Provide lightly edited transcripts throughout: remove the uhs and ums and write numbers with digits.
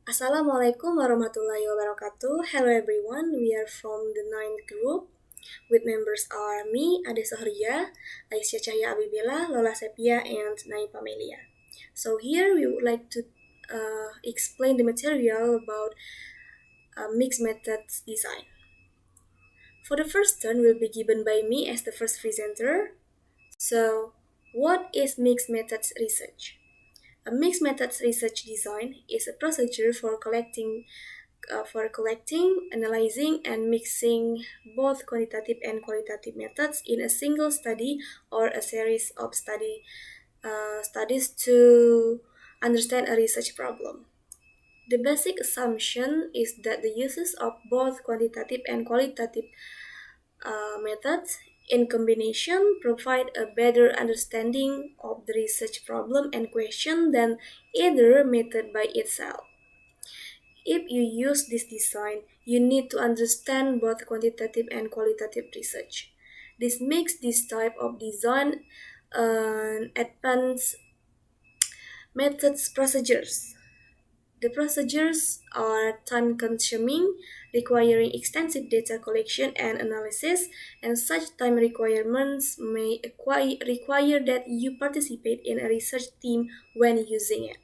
Assalamualaikum warahmatullahi wabarakatuh. Hello everyone, we are from the ninth group with members are me, Ade Sohria, Aisyah Cahya Abibila, Lola Sepia, and Naipa Melia. So here we would like to explain the material about mixed methods design. For the first turn will be given by me as the first presenter. So what is mixed methods research? A mixed methods research design is a procedure for collecting, analyzing, and mixing both quantitative and qualitative methods in a single study or a series of studies to understand a research problem. The basic assumption is that the uses of both quantitative and qualitative methods in combination provide a better understanding of the research problem and question than either method by itself. If you use this design, you need to understand both quantitative and qualitative research. This makes this type of design an advanced methods procedures. The procedures are time consuming, requiring extensive data collection and analysis, and such time requirements may require that you participate in a research team when using it.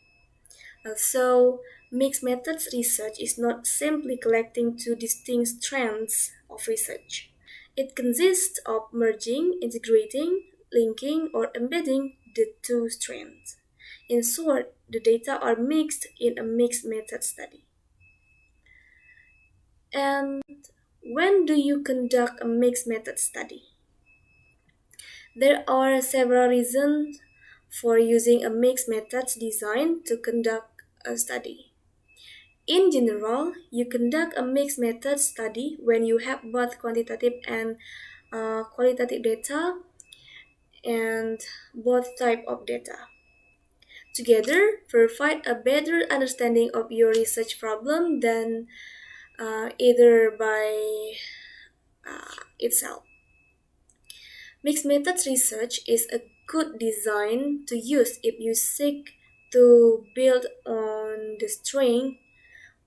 So, mixed methods research is not simply collecting two distinct strands of research. It consists of merging, integrating, linking, or embedding the two strands. In short, the data are mixed in a mixed method study. And when do you conduct a mixed method study? There are several reasons for using a mixed methods design to conduct a study. In general, you conduct a mixed method study when you have both quantitative and qualitative data and both type of data. Together, provide a better understanding of your research problem than either by itself. Mixed methods research is a good design to use if you seek to build on the strength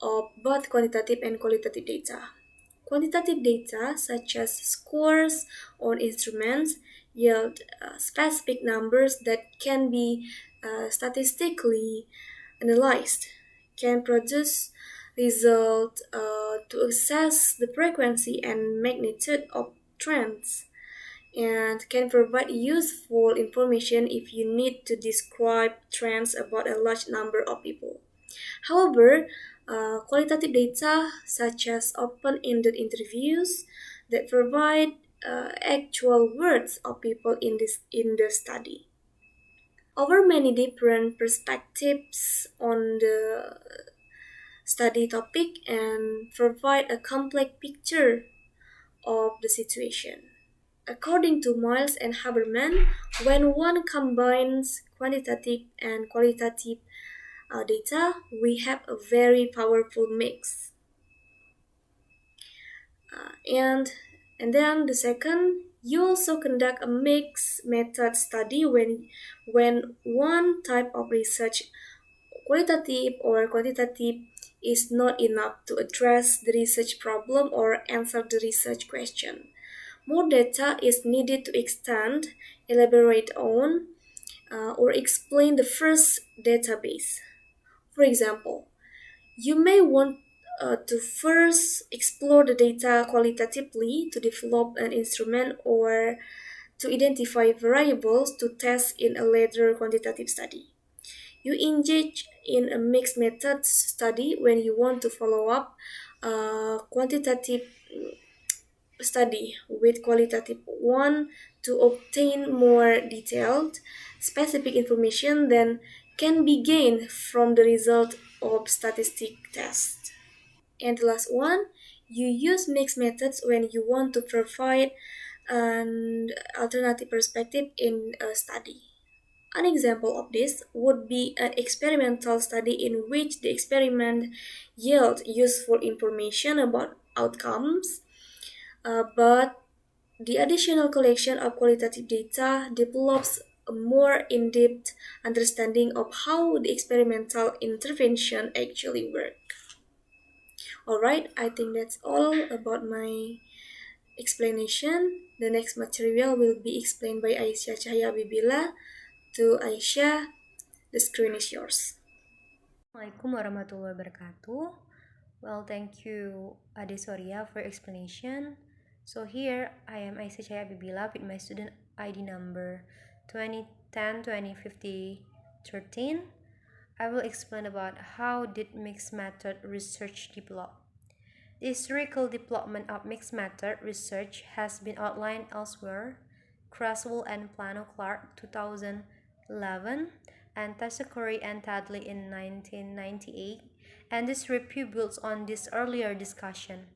of both quantitative and qualitative data. Quantitative data, such as scores on instruments, yield specific numbers that can be statistically analyzed, can produce results to assess the frequency and magnitude of trends, and can provide useful information if you need to describe trends about a large number of people. However, qualitative data such as open-ended interviews that provide actual words of people in the study over many different perspectives on the study topic and provide a complex picture of the situation. According to Miles and Haberman, when one combines quantitative and qualitative data, we have a very powerful mix. And then the second, you also conduct a mixed method study when one type of research, qualitative or quantitative, is not enough to address the research problem or answer the research question. More data is needed to extend, elaborate on, or explain the first database. For example, you may want to first explore the data qualitatively to develop an instrument or to identify variables to test in a later quantitative study. You engage in a mixed methods study when you want to follow up a quantitative study with qualitative one to obtain more detailed, specific information than can be gained from the result of statistic tests. And the last one, you use mixed methods when you want to provide an alternative perspective in a study. An example of this would be an experimental study in which the experiment yields useful information about outcomes, but the additional collection of qualitative data develops a more in-depth understanding of how the experimental intervention actually work. Alright, I think that's all about my explanation. The next material will be explained by Aisyah Cahaya Bibila. To Aisyah, the screen is yours. Assalamualaikum warahmatullahi wabarakatuh. Well, thank you Ade Soria for explanation. So here I am Aisyah Cahaya Bibila with my student ID number 2010-2050-13. I will explain about how did mixed method research develop. The historical development of mixed method research has been outlined elsewhere. Creswell and Plano Clark 2011 and Tasakori and Tadley in 1998, and this review builds on this earlier discussion.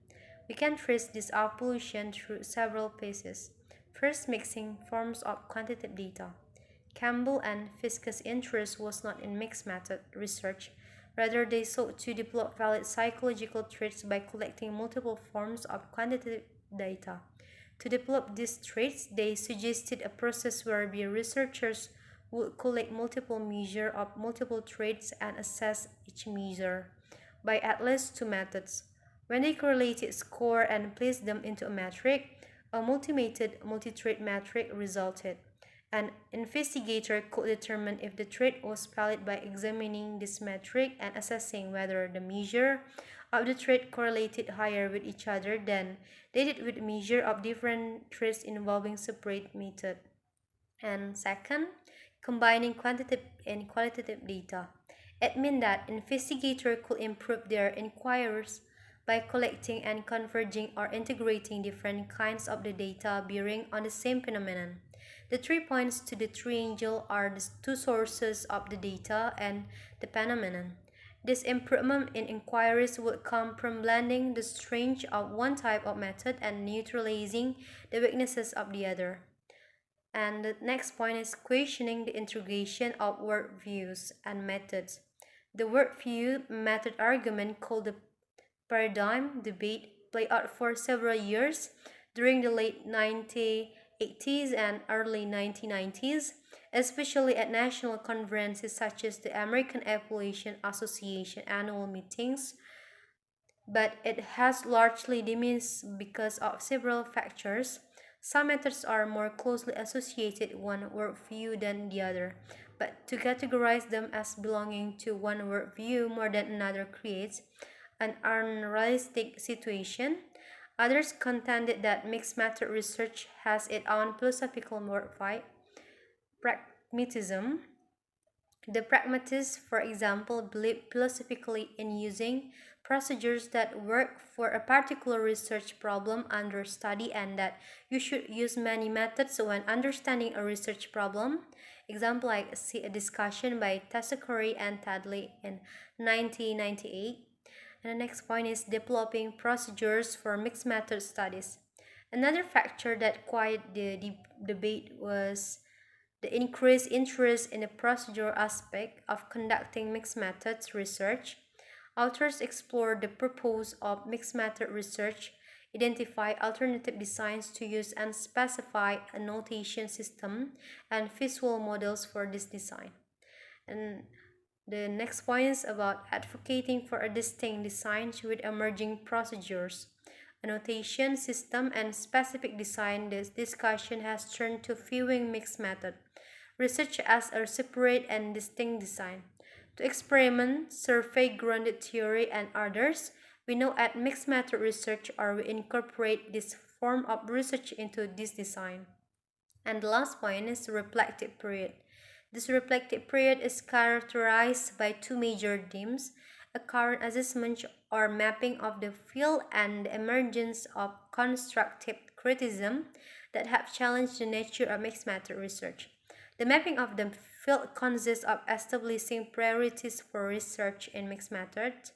We can trace this evolution through several phases. First, mixing forms of quantitative data. Campbell and Fiske's interest was not in mixed method research. Rather, they sought to develop valid psychological traits by collecting multiple forms of quantitative data. To develop these traits, they suggested a process where the researchers would collect multiple measures of multiple traits and assess each measure by at least two methods. When they correlated score and placed them into a metric, a multimated multi-trait metric resulted. An investigator could determine if the trait was valid by examining this metric and assessing whether the measure of the trait correlated higher with each other than they did with measure of different traits involving separate method. And second, combining quantitative and qualitative data. It meant that investigators could improve their inquiries by collecting and converging or integrating different kinds of the data bearing on the same phenomenon. The 3 points to the triangle are the two sources of the data and the phenomenon. This improvement in inquiries would come from blending the strengths of one type of method and neutralizing the weaknesses of the other. And the next point is questioning the integration of worldviews and methods. The worldview method argument, called the paradigm debate, played out for several years during the late 1980s and early 1990s, especially at national conferences such as the American Evaluation Association annual meetings, but it has largely diminished because of several factors. Some methods are more closely associated with one worldview than the other, but to categorize them as belonging to one worldview more than another creates an unrealistic situation. Others contended that mixed method research has its own philosophical worldview, pragmatism. The pragmatists, for example, believe philosophically in using procedures that work for a particular research problem under study and that you should use many methods when understanding a research problem. Example like see a discussion by Tasakori and Tadley in 1998. And the next point is developing procedures for mixed method studies. Another factor that quieted the debate was the increased interest in the procedural aspect of conducting mixed methods research. Authors explored the purpose of mixed method research, identify alternative designs to use, and specify a notation system and visual models for this design. And the next point is about advocating for a distinct design with emerging procedures. A notation system and specific design, this discussion has turned to viewing mixed method research as a separate and distinct design. To experiment, survey grounded theory, and others, we know at mixed method research or we incorporate this form of research into this design. And the last point is the reflective period. This reflective period is characterized by two major themes: a current assessment or mapping of the field and the emergence of constructive criticism that have challenged the nature of mixed method research. The mapping of the field consists of establishing priorities for research in mixed methods,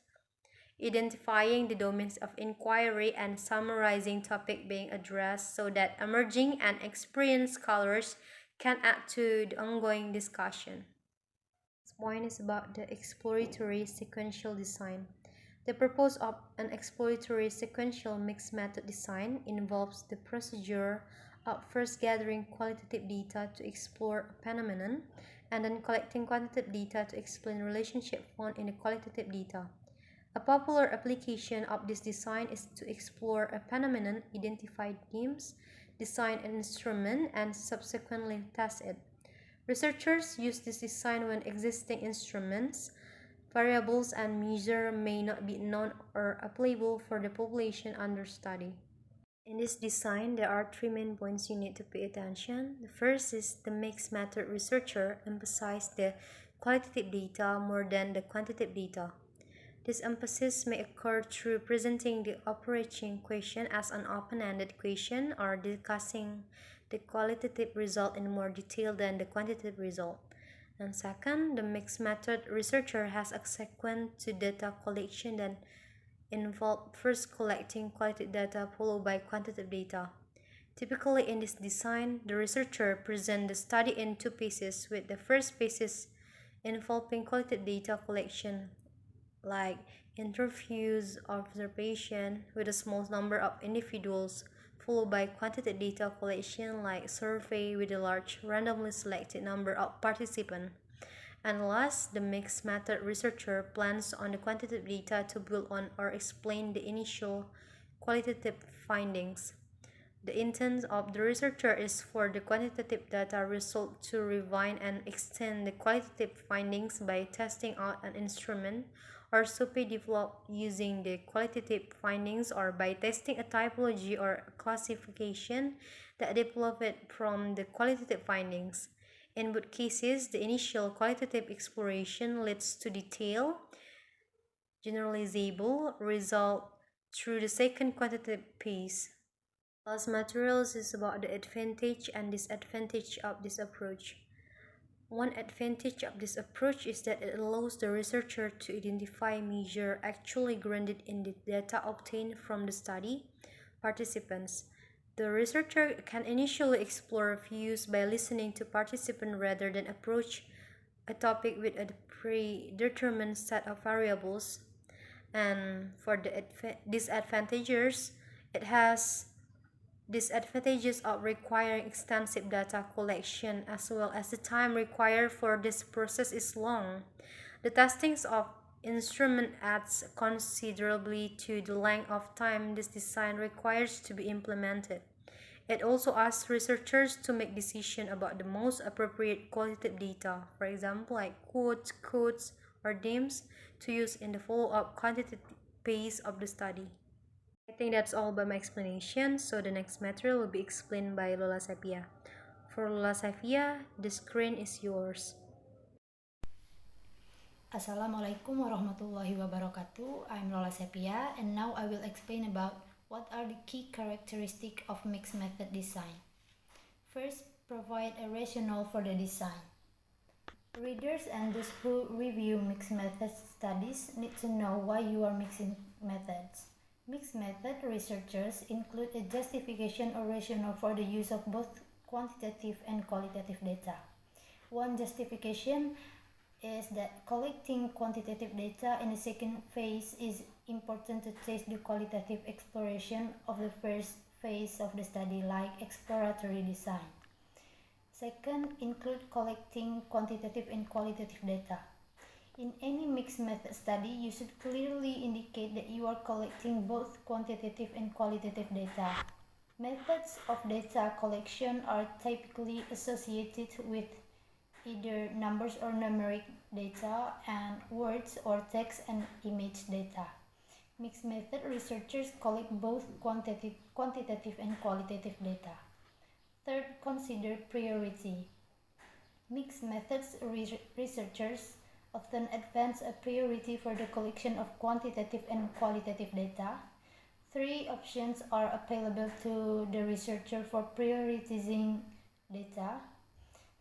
identifying the domains of inquiry, and summarizing topics being addressed so that emerging and experienced scholars can add to the ongoing discussion. This point is about the exploratory sequential design. The purpose of an exploratory sequential mixed method design involves the procedure of first gathering qualitative data to explore a phenomenon and then collecting quantitative data to explain relationship found in the qualitative data. A popular application of this design is to explore a phenomenon, identify themes, design an instrument, and subsequently test it. Researchers use this design when existing instruments, variables, and measures may not be known or applicable for the population under study. In this design, there are three main points you need to pay attention. The first is the mixed method researcher emphasizes the qualitative data more than the quantitative data. This emphasis may occur through presenting the overarching question as an open-ended question or discussing the qualitative result in more detail than the quantitative result. And second, the mixed method researcher has a sequence to data collection that involve first collecting qualitative data followed by quantitative data. Typically in this design, the researcher presents the study in two phases, with the first phase involving qualitative data collection like interviews, observation with a small number of individuals, followed by quantitative data collection like survey with a large randomly selected number of participants. And last, the mixed method researcher plans on the quantitative data to build on or explain the initial qualitative findings. The intent of the researcher is for the quantitative data result to refine and extend the qualitative findings by testing out an instrument or survey developed using the qualitative findings, or by testing a typology or a classification that developed from the qualitative findings. In both cases, the initial qualitative exploration leads to detailed, generalizable result through the second quantitative phase. Class materials is about the advantage and disadvantage of this approach. One advantage of this approach is that it allows the researcher to identify measures actually grounded in the data obtained from the study participants. The researcher can initially explore views by listening to participants rather than approach a topic with a predetermined set of variables. And for the disadvantages, it has disadvantages of requiring extensive data collection, as well as the time required for this process is long. The testings of instrument adds considerably to the length of time this design requires to be implemented. It also asks researchers to make decisions about the most appropriate qualitative data, for example, like quotes, codes, or names to use in the follow-up quantitative phase of the study. I think that's all by my explanation, so the next material will be explained by Lola Sepia. For Lola Sepia, the screen is yours. Assalamualaikum warahmatullahi wabarakatuh. I'm Lola Sepia, and now I will explain about what are the key characteristics of mixed method design. First, provide a rationale for the design. Readers and those who review mixed method studies need to know why you are mixing methods. Mixed method researchers include a justification or rationale for the use of both quantitative and qualitative data. One justification is that collecting quantitative data in the second phase is important to test the qualitative exploration of the first phase of the study, like exploratory design. Second, include collecting quantitative and qualitative data. In any mixed method study, you should clearly indicate that you are collecting both quantitative and qualitative data. Methods of data collection are typically associated with either numbers or numeric data, and words or text and image data. Mixed method researchers collect both quantitative and qualitative data. Third, consider priority. Mixed methods researchers often advance a priority for the collection of quantitative and qualitative data. Three options are available to the researcher for prioritizing data.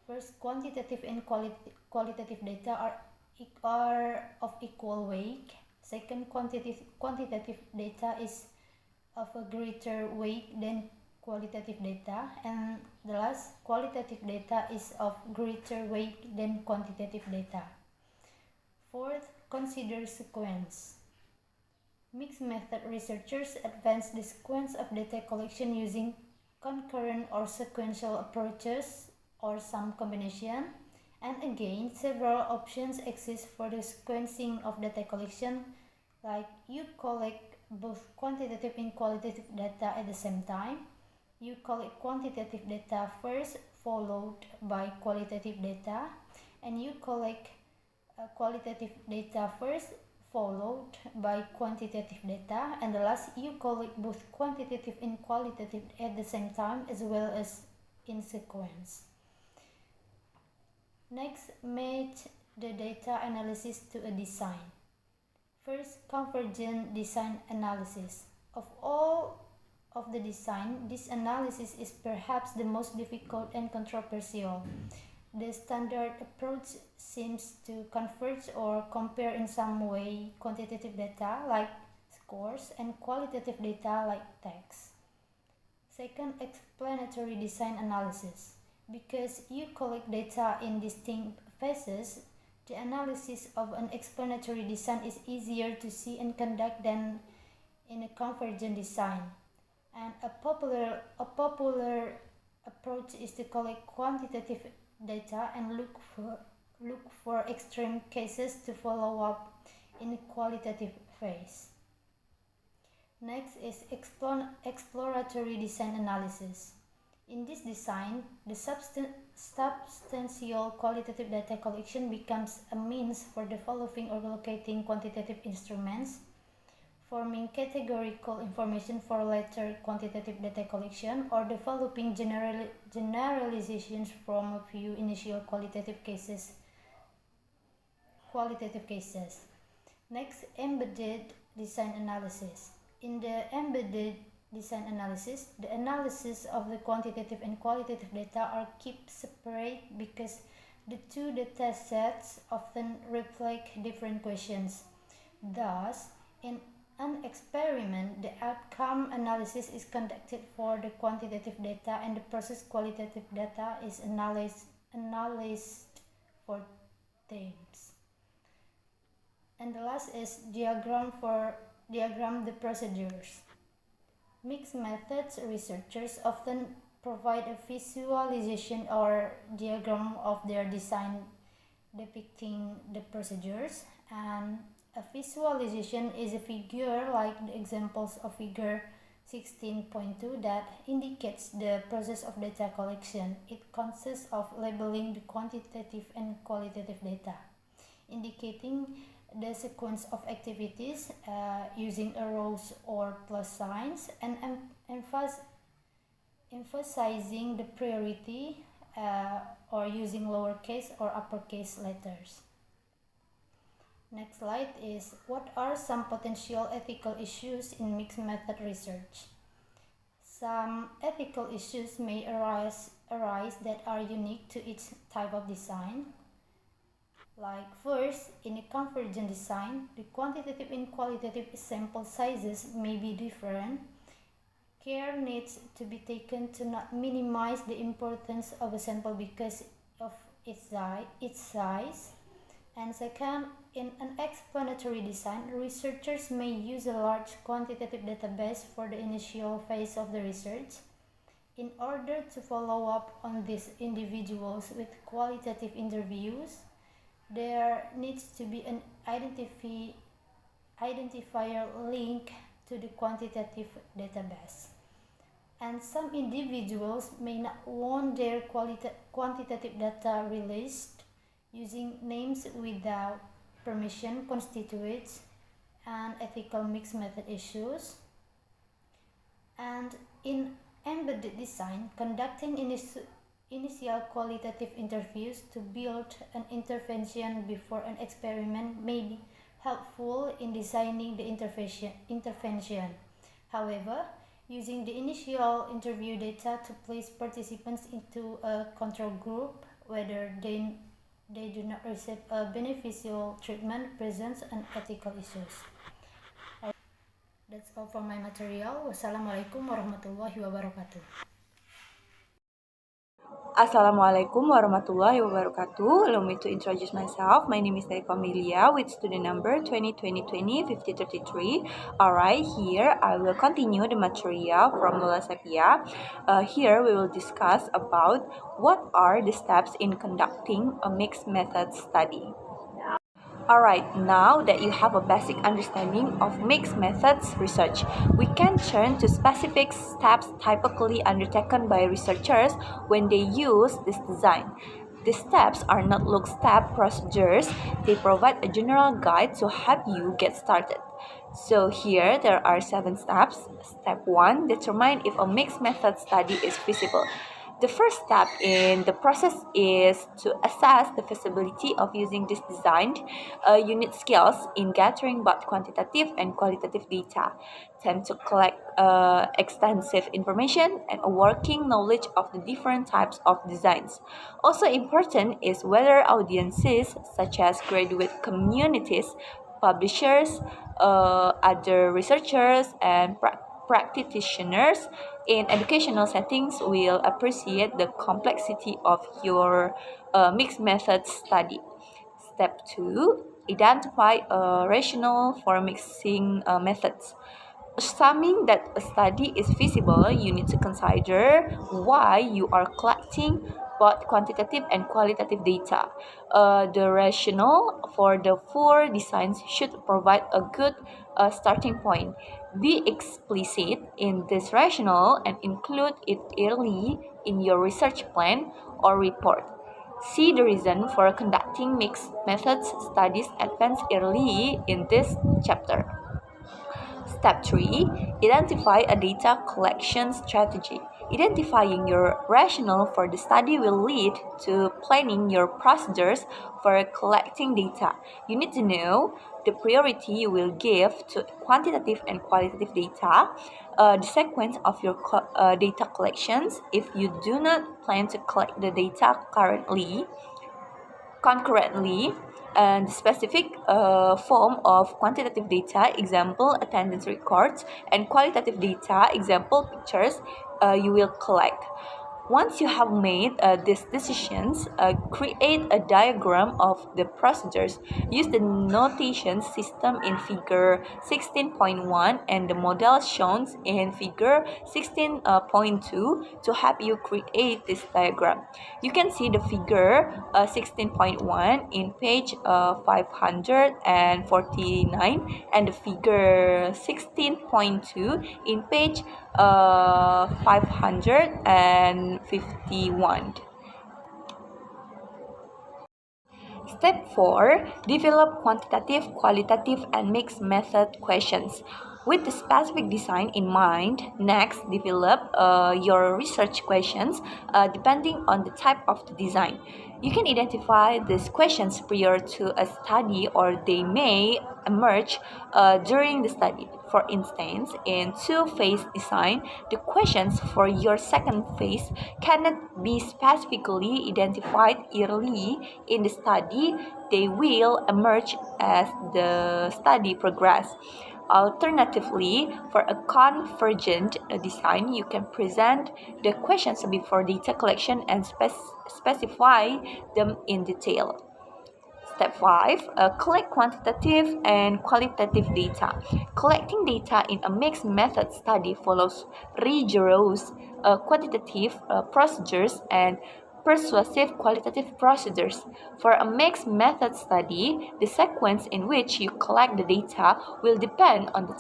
First, quantitative and qualitative data are of equal weight. Second, quantitative data is of a greater weight than qualitative data. And the last, qualitative data is of greater weight than quantitative data. Fourth, consider sequence. Mixed method researchers advance the sequence of data collection using concurrent or sequential approaches, or some combination. And again, several options exist for the sequencing of data collection, like you collect both quantitative and qualitative data at the same time. You collect quantitative data first, followed by qualitative data, and you collect qualitative data first, followed by quantitative data, and the last, you collect both quantitative and qualitative at the same time as well as in sequence. Next, match the data analysis to a design. First, convergent design analysis. Of all of the design, this analysis is perhaps the most difficult and controversial. The standard approach seems to converge or compare in some way quantitative data like scores and qualitative data like text. Second, explanatory design analysis. Because you collect data in distinct phases, the analysis of an explanatory design is easier to see and conduct than in a convergent design. And a popular approach is to collect quantitative data and look for extreme cases to follow up in a qualitative phase. Next is exploratory design analysis. In this design, the substantial qualitative data collection becomes a means for developing or locating quantitative instruments, forming categorical information for later quantitative data collection, or developing generalizations from a few initial qualitative cases. Next, embedded design analysis. In the embedded design analysis, the analysis of the quantitative and qualitative data are kept separate because the two data sets often reflect different questions. Thus, in an experiment, the outcome analysis is conducted for the quantitative data and the processed qualitative data is analyzed for themes. And the last is diagram the procedures. Mixed methods researchers often provide a visualization or diagram of their design depicting the procedures, and a visualization is a figure like the examples of figure 16.2 that indicates the process of data collection. It consists of labeling the quantitative and qualitative data, indicating the sequence of activities using arrows or plus signs, and emphasizing the priority or using lowercase or uppercase letters. Next slide is what are some potential ethical issues in mixed method research. Some ethical issues may arise that are unique to each type of design. Like first, in a convergent design, the quantitative and qualitative sample sizes may be different. Care needs to be taken to not minimize the importance of a sample because of its size. And second, in an explanatory design, researchers may use a large quantitative database for the initial phase of the research. In order to follow up on these individuals with qualitative interviews, there needs to be an identifier link to the quantitative database. And some individuals may not want their quantitative data released. Using names without permission constitutes an ethical mixed method issues. And in embedded design, conducting initial qualitative interviews to build an intervention before an experiment may be helpful in designing the intervention. However, using the initial interview data to place participants into a control group, whether they do not receive a beneficial treatment, presents unethical issues. That's all for my material. Wassalamualaikum warahmatullahi wabarakatuh. Assalamualaikum warahmatullahi wabarakatuh. Allow me to introduce myself. My name is Daifa Milia with student number 2020-20-5033. Alright, here I will continue the material from Lola Sepia. Here we will discuss about what are the steps in conducting a mixed method study. Alright, now that you have a basic understanding of mixed methods research, we can turn to specific steps typically undertaken by researchers when they use this design. These steps are not lockstep procedures, they provide a general guide to help you get started. So here there are 7 steps. Step 1, determine if a mixed method study is feasible. The first step in the process is to assess the feasibility of using this design. You need skills in gathering both quantitative and qualitative data, time to collect extensive information, and a working knowledge of the different types of designs. Also important is whether audiences such as graduate communities, publishers, other researchers, and practitioners in educational settings will appreciate the complexity of your mixed method study. Step 2, identify a rationale for mixing methods. Assuming that a study is feasible, you need to consider why you are collecting both quantitative and qualitative data. The rationale for the 4 designs should provide a good starting point. Be explicit in this rationale and include it early in your research plan or report. See the reason for conducting mixed methods studies advanced early in this chapter. Step 3. Identify a data collection strategy. Identifying your rationale for the study will lead to planning your procedures for collecting data. You need to know the priority you will give to quantitative and qualitative data, the sequence of your data collections if you do not plan to collect the data concurrently, and specific form of quantitative data, example attendance records, and qualitative data, example pictures, you will collect. Once you have made these decisions, create a diagram of the procedures. Use the notation system in figure 16.1 and the model shown in figure 16.2 to help you create this diagram. You can see the figure 16.1 in page 549 and the figure 16.2 in page 551. Step 4. Develop quantitative, qualitative, and mixed method questions. With the specific design in mind, next develop your research questions depending on the type of the design. You can identify these questions prior to a study or they may emerge during the study. For instance, in 2-phase design, the questions for your second phase cannot be specifically identified early in the study. They will emerge as the study progresses. Alternatively, for a convergent design, you can present the questions before data collection and specify them in detail. Step 5. Collect quantitative and qualitative data. Collecting data in a mixed method study follows rigorous quantitative procedures and persuasive qualitative procedures. For a mixed method study, the sequence in which you collect the data will depend on the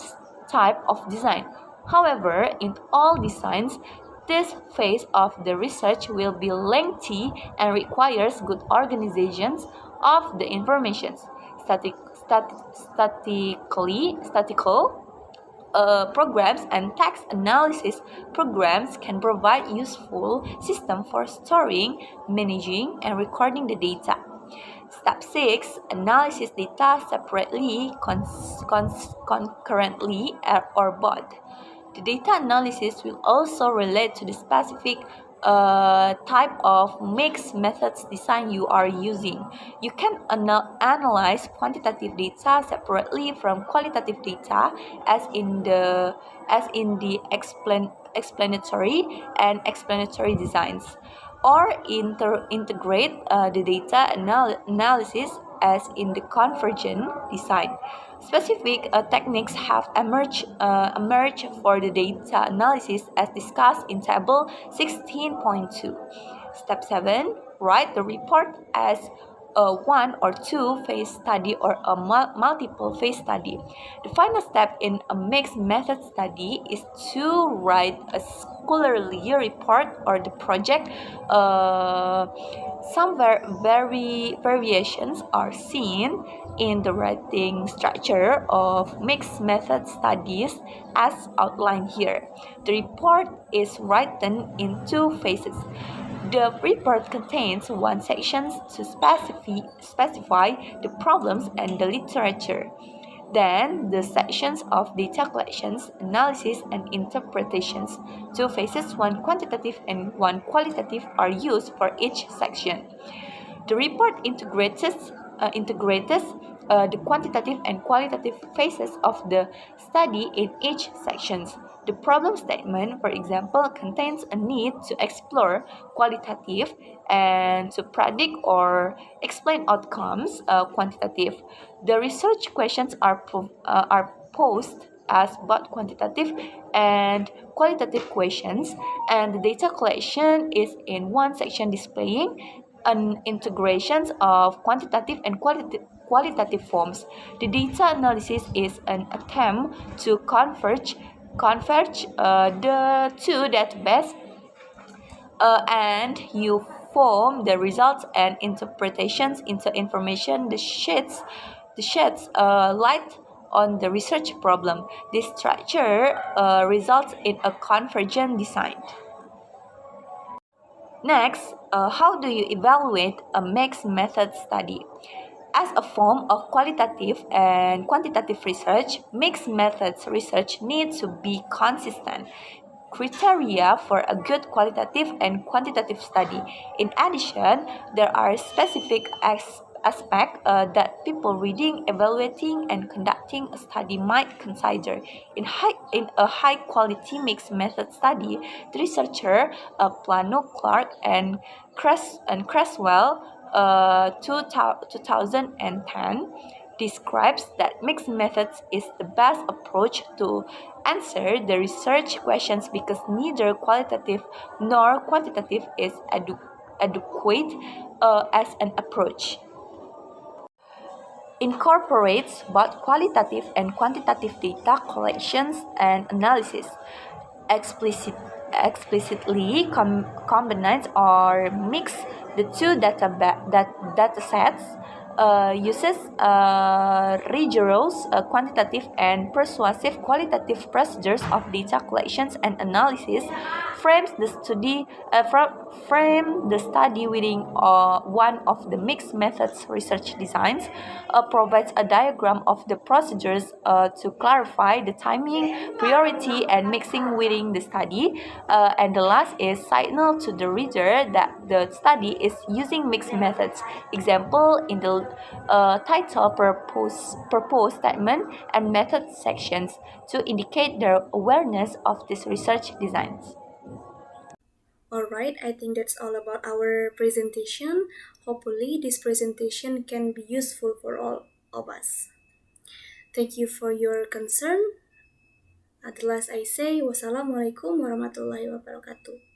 type of design. However, in all designs, this phase of the research will be lengthy and requires good organizations of the information. Statistical programs and text analysis programs can provide useful system for storing, managing, and recording the data. Step 6. Analysis data separately, concurrently, or both. The data analysis will also relate to the specific type of mixed methods design you are using. You can analyze quantitative data separately from qualitative data as in the explanatory and explanatory designs. or integrate the data analysis as in the convergent design. Specific techniques have emerged for the data analysis as discussed in Table 16.2. Step 7. Write the report as a one or two phase study or a multiple phase study. The final step in a mixed method study is to write a scholarly report or the project. Some variations are seen in the writing structure of mixed method studies as outlined here. The report is written in two phases. The report contains one section to specify the problems and the literature. Then, the sections of data collections, analysis, and interpretations. Two phases, one quantitative and one qualitative, are used for each section. The report integrates the quantitative and qualitative phases of the study in each section. The problem statement, for example, contains a need to explore qualitative and to predict or explain outcomes, quantitative. The research questions are posed as both quantitative and qualitative questions, and the data collection is in one section displaying an integrations of quantitative and qualitative forms. The data analysis is an attempt to converge the two databases, and you form the results and interpretations into information. The sheds light on the research problem. This structure results in a convergent design. Next, how do you evaluate a mixed method study? As a form of qualitative and quantitative research, mixed methods research needs to be consistent criteria for a good qualitative and quantitative study. In addition, there are specific aspects that people reading, evaluating, and conducting a study might consider. In a high-quality mixed method study, the researcher Plano, Clark, and Creswell 2010 describes that mixed methods is the best approach to answer the research questions because neither qualitative nor quantitative is adequate as an approach. Incorporates both qualitative and quantitative data collections and analysis. Explicitly combines or mix the two data sets, uses rigorous quantitative and persuasive qualitative procedures of data collections and analysis, frames the study within one of the mixed methods research designs, provides a diagram of the procedures to clarify the timing, priority, and mixing within the study, and the last is signal to the reader that the study is using mixed methods. Example in the title, purpose statement, and method sections to indicate their awareness of these research designs. Alright, I think that's all about our presentation. Hopefully, this presentation can be useful for all of us. Thank you for your concern. At last I say, wassalamualaikum warahmatullahi wabarakatuh.